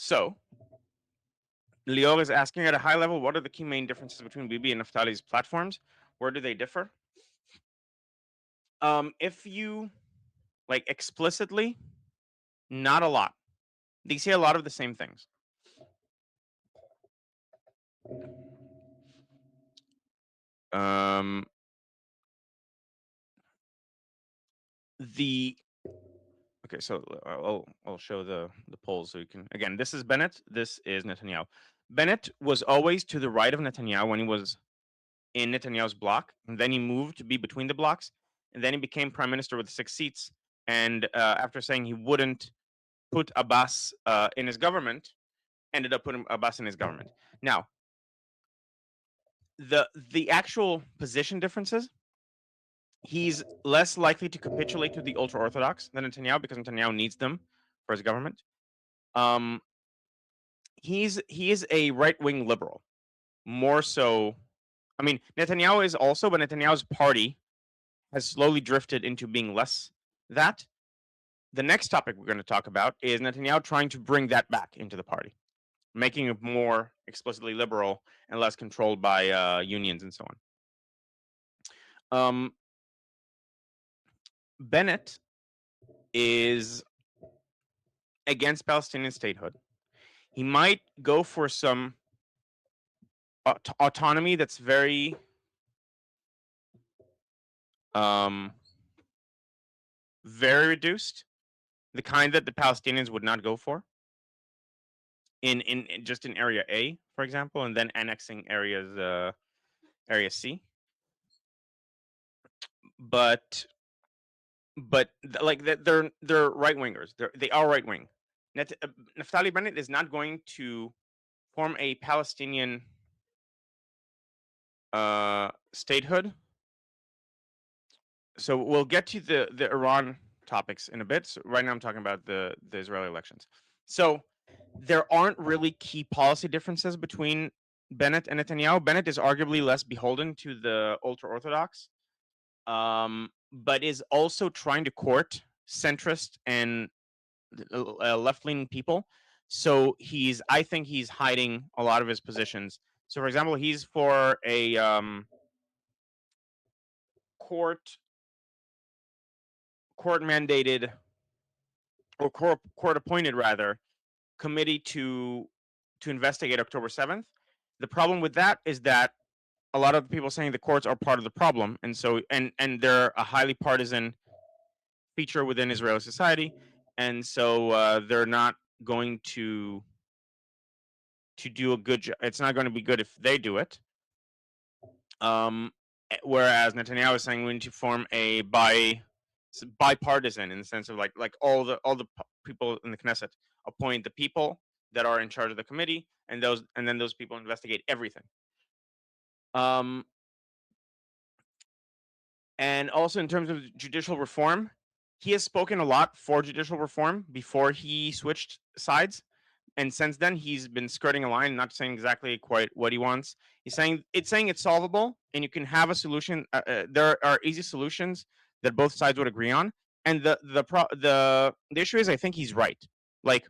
So Lior is asking at a high level, what are the key main differences between Bibi and Naftali's platforms? Where do they differ? If you like explicitly, not a lot. They say a lot of the same things. Okay, so I'll show the polls so you can, again, this is Bennett, this is Netanyahu. Bennett was always to the right of Netanyahu when he was in Netanyahu's bloc, and then he moved to be between the blocks, and then he became prime minister with 6 seats. And after saying he wouldn't put Abbas in his government, ended up putting Abbas in his government. Now, the actual position differences, he's less likely to capitulate to the ultra-Orthodox than Netanyahu because Netanyahu needs them for his government. He is a right-wing liberal, more so. I mean, Netanyahu is also, but Netanyahu's party has slowly drifted into being less that. The next topic we're going to talk about is Netanyahu trying to bring that back into the party, making it more explicitly liberal and less controlled by unions and so on. Bennett is against Palestinian statehood. He might go for some autonomy that's very very reduced, the kind that the Palestinians would not go for in just in area A, for example, and then annexing area C. But like they're right wingers. They are right wing. Naftali Bennett is not going to form a Palestinian statehood. So we'll get to the Iran topics in a bit. So right now I'm talking about the Israeli elections. So there aren't really key policy differences between Bennett and Netanyahu. Bennett is arguably less beholden to the ultra-Orthodox, but is also trying to court centrist and left-leaning people. So I think he's hiding a lot of his positions. So for example, he's for a court mandated or court appointed rather committee to investigate October 7th. The problem with that is that a lot of people saying the courts are part of the problem, and so and they're a highly partisan feature within Israeli society, and so they're not going to do a good job. It's not going to be good if they do it. Whereas Netanyahu is saying we need to form a bipartisan in the sense of like all the people in the Knesset appoint the people that are in charge of the committee, and then those people investigate everything. And also in terms of judicial reform, he has spoken a lot for judicial reform before he switched sides. And since then, he's been skirting a line, not saying exactly quite what he wants. He's saying it's solvable, and you can have a solution. There are easy solutions that both sides would agree on. And the issue is, I think he's right. Like,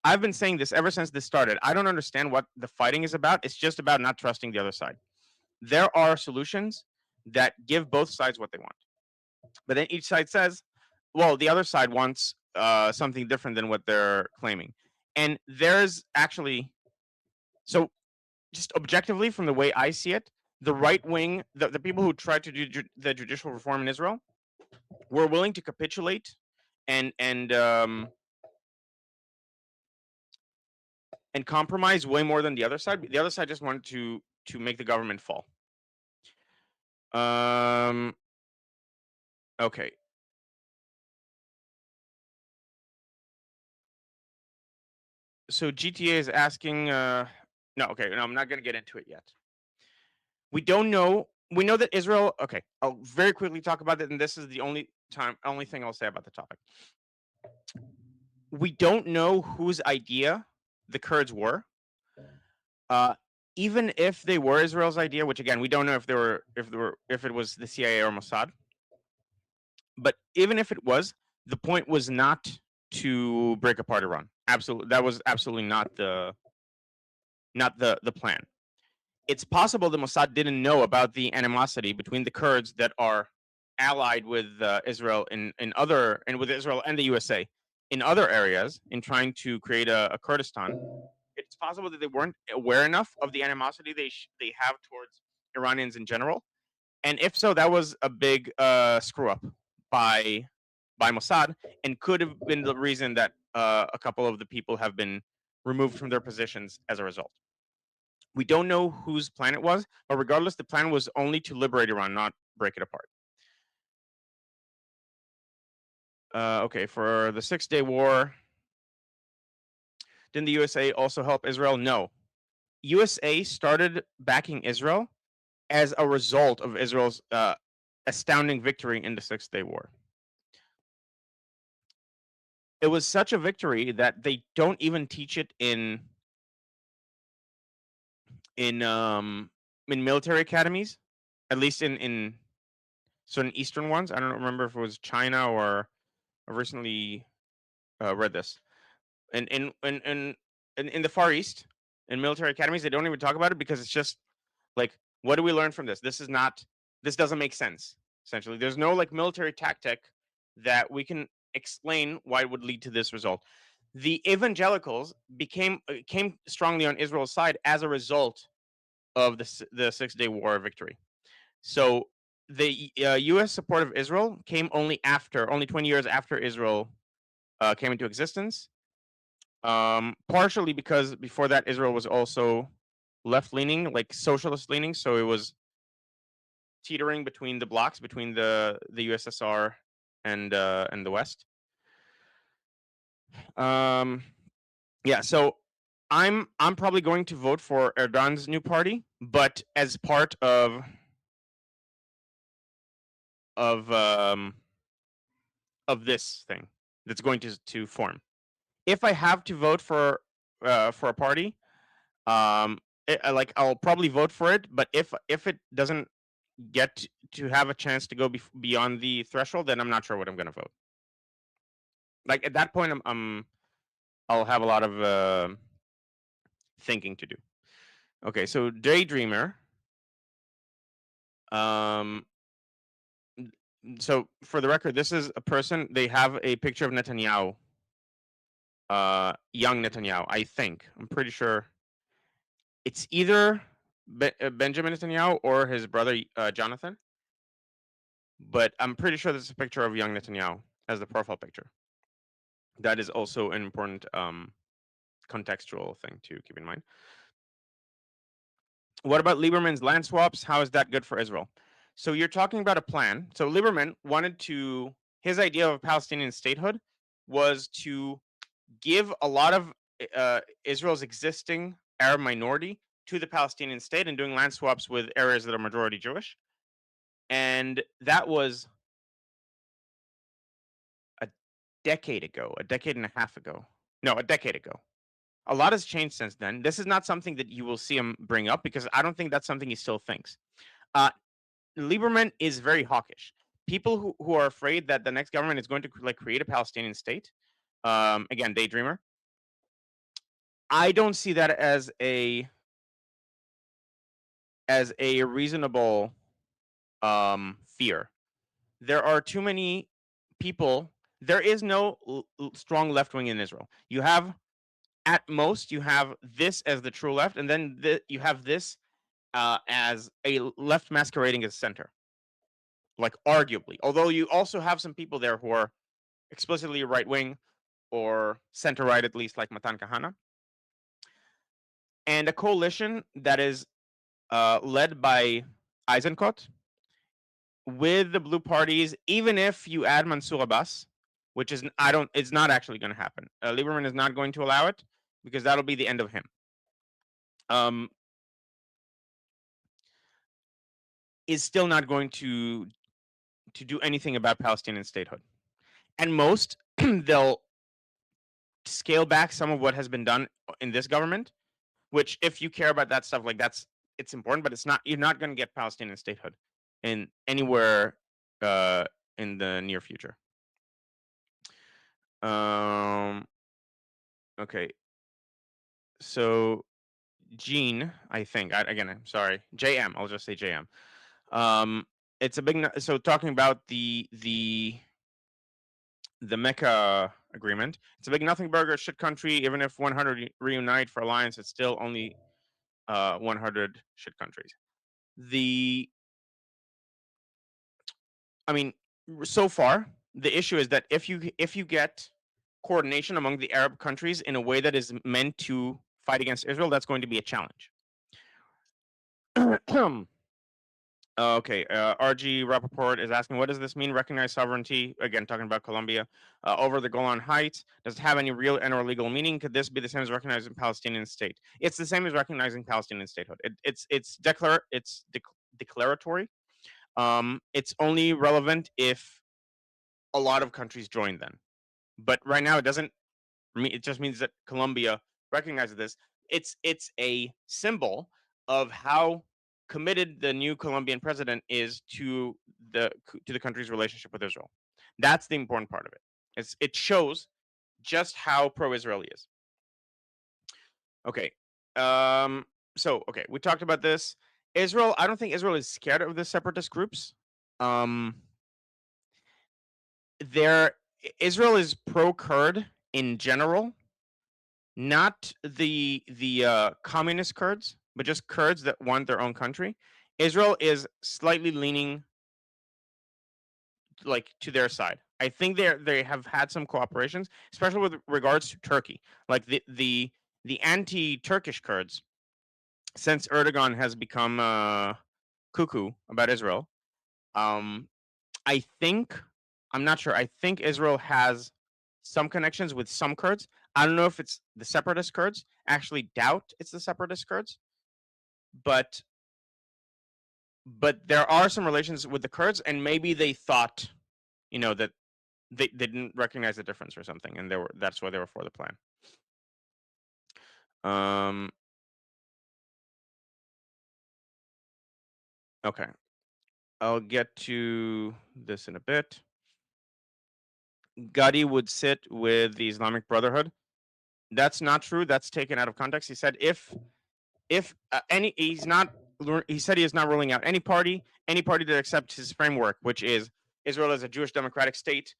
I've been saying this ever since this started. I don't understand what the fighting is about. It's just about not trusting the other side. There are solutions that give both sides what they want, but then each side says, well, the other side wants something different than what they're claiming. And there's actually, so just objectively from the way I see it, the right wing, the people who tried to do the judicial reform in Israel were willing to capitulate and compromise way more than the other side. The other side just wanted to make the government fall. Okay. So GTA is asking, no, I'm not going to get into it yet. We don't know. We know that Israel, okay, I'll very quickly talk about it, and this is the only thing I'll say about the topic. We don't know whose idea the Kurds were. Even if they were Israel's idea, which again, we don't know if it was the CIA or Mossad. But even if it was, the point was not to break apart Iran. Absolutely, that was absolutely not the plan. It's possible the Mossad didn't know about the animosity between the Kurds that are allied with Israel in other, and with Israel and the USA in other areas in trying to create a Kurdistan. It's possible that they weren't aware enough of the animosity they have towards Iranians in general, and if so, that was a big screw up by Mossad, and could have been the reason that a couple of the people have been removed from their positions as a result. We don't know whose plan it was, but regardless, the plan was only to liberate Iran, not break it apart. Okay, for the 6-Day War, didn't the USA also help Israel? No. USA started backing Israel as a result of Israel's astounding victory in the 6-Day War. It was such a victory that they don't even teach it in military academies, at least in certain Eastern ones. I don't remember if it was China or I recently read this. In the Far East, in military academies, they don't even talk about it because it's just like, what do we learn from this? This doesn't make sense. Essentially, there's no like military tactic that we can explain why it would lead to this result. The evangelicals came strongly on Israel's side as a result of the 6-Day War victory. So the U.S. support of Israel came only 20 years after Israel came into existence. Partially because before that Israel was also left leaning, like socialist leaning, so it was teetering between the blocks between the USSR and the West. Yeah, so I'm probably going to vote for Erdogan's new party, but as part of um of this thing that's going to form. If I have to vote for a party, like I'll probably vote for it. But if it doesn't get to have a chance to go beyond the threshold, then I'm not sure what I'm going to vote. Like at that point, I'll have a lot of thinking to do. Okay, so Daydreamer. Um, so for the record, this is a person. They have a picture of Netanyahu, young Netanyahu. I think I'm pretty sure it's either Benjamin Netanyahu or his brother Jonathan. But I'm pretty sure this is a picture of young Netanyahu as the profile picture. That is also an important contextual thing to keep in mind. What about Lieberman's land swaps? How is that good for Israel? So you're talking about a plan. So Lieberman wanted his idea of Palestinian statehood was to give a lot of Israel's existing Arab minority to the Palestinian state and doing land swaps with areas that are majority Jewish. And that was a decade ago, a decade and a half ago. No, a decade ago. A lot has changed since then. This is not something that you will see him bring up because I don't think that's something he still thinks. Uh, Lieberman is very hawkish. People who are afraid that the next government is going to like create a Palestinian state, again, daydreamer. I don't see that as a reasonable fear. There are too many people. There is no strong left wing in Israel. You have at most you have this as the true left, and then you have this as a left masquerading as center, like arguably. Although you also have some people there who are explicitly right wing or center right, at least, like Matan Kahana, and a coalition that is led by Eisenkot with the blue parties. Even if you add Mansour Abbas, which is it's not actually going to happen. Lieberman is not going to allow it because that'll be the end of him. Is still not going to do anything about Palestinian statehood. And most they'll scale back some of what has been done in this government, which if you care about that stuff, like it's important, but you're not going to get Palestinian statehood in anywhere in the near future. Okay. So Gene, I think. Again, I'm sorry. JM. I'll just say JM. Um, it's a big. So talking about the Mecca agreement, it's a big nothing burger shit country. Even if 100 reunite for alliance, it's still only 100 shit countries. The I mean, so far the issue is that if you get coordination among the Arab countries in a way that is meant to fight against Israel, that's going to be a challenge. Okay, RG Rappaport is asking, what does this mean? Recognize sovereignty, again, talking about Colombia, over the Golan Heights. Does it have any real and or legal meaning? Could this be the same as recognizing Palestinian state? It's the same as recognizing Palestinian statehood. It's declaratory. It's only relevant if a lot of countries join then. But right now, it doesn't. It just means that Colombia recognizes this. It's a symbol of how committed the new Colombian president is to the country's relationship with Israel. That's the important part of it. It shows just how pro-Israel he is. Okay. Okay, we talked about this. Israel. I don't think Israel is scared of the separatist groups. Um, Israel is pro-Kurd in general, not the communist Kurds, but just Kurds that want their own country. Israel is slightly leaning like to their side. I think they have had some cooperations, especially with regards to Turkey. Like the anti-Turkish Kurds, since Erdogan has become cuckoo about Israel. Um, I think I'm not sure. I think Israel has some connections with some Kurds. I don't know if it's the separatist Kurds. I actually doubt it's the separatist Kurds, but there are some relations with the Kurds, and maybe they thought, that they didn't recognize the difference or something, and that's why they were for the plan. Okay, I'll get to this in a bit. Gadi would sit with the Islamic Brotherhood. That's not true. That's taken out of context. He said if he's not, he said he is not ruling out any party that accepts his framework, which is Israel as a Jewish democratic state,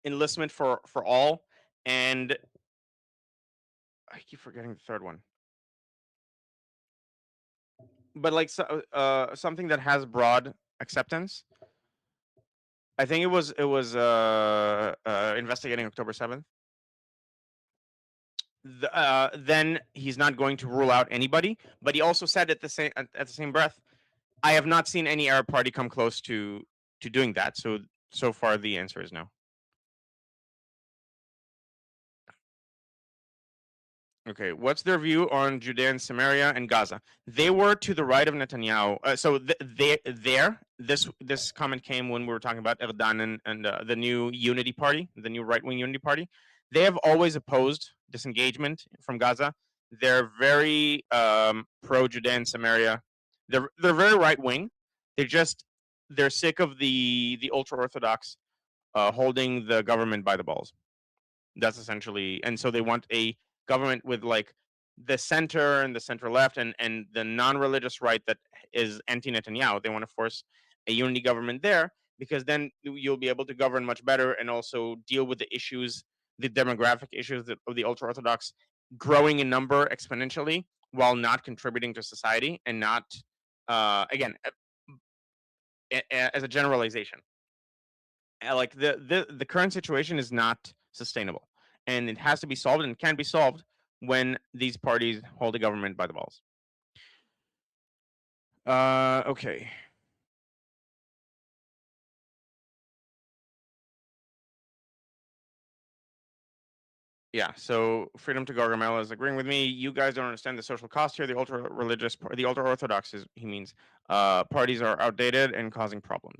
enlistment for all, and I keep forgetting the third one, but like something that has broad acceptance. I think it was investigating October 7th. Then he's not going to rule out anybody, but he also said at the same breath, I have not seen any Arab party come close to doing that. So far the answer is no. Okay, what's their view on Judea and Samaria and Gaza? They were to the right of Netanyahu. This comment came when we were talking about Erdogan and the new Unity Party, the new right-wing Unity Party. They have always opposed disengagement from Gaza. They're very pro Judea and Samaria. They're very right-wing. They're sick of the ultra-Orthodox holding the government by the balls. That's essentially, and so they want a government with like the center and the center left and the non-religious right that is anti-Netanyahu. They want to force a unity government there because then you'll be able to govern much better and also deal with the issues, the demographic issues of the ultra-Orthodox growing in number exponentially while not contributing to society and not, again, as a generalization. Like the current situation is not sustainable, and it has to be solved, and it can be solved when these parties hold the government by the balls. Okay. Yeah, so Freedom to Gargamel is agreeing with me. You guys don't understand the social cost here. The ultra-religious, the ultra-orthodox, he means, parties are outdated and causing problems.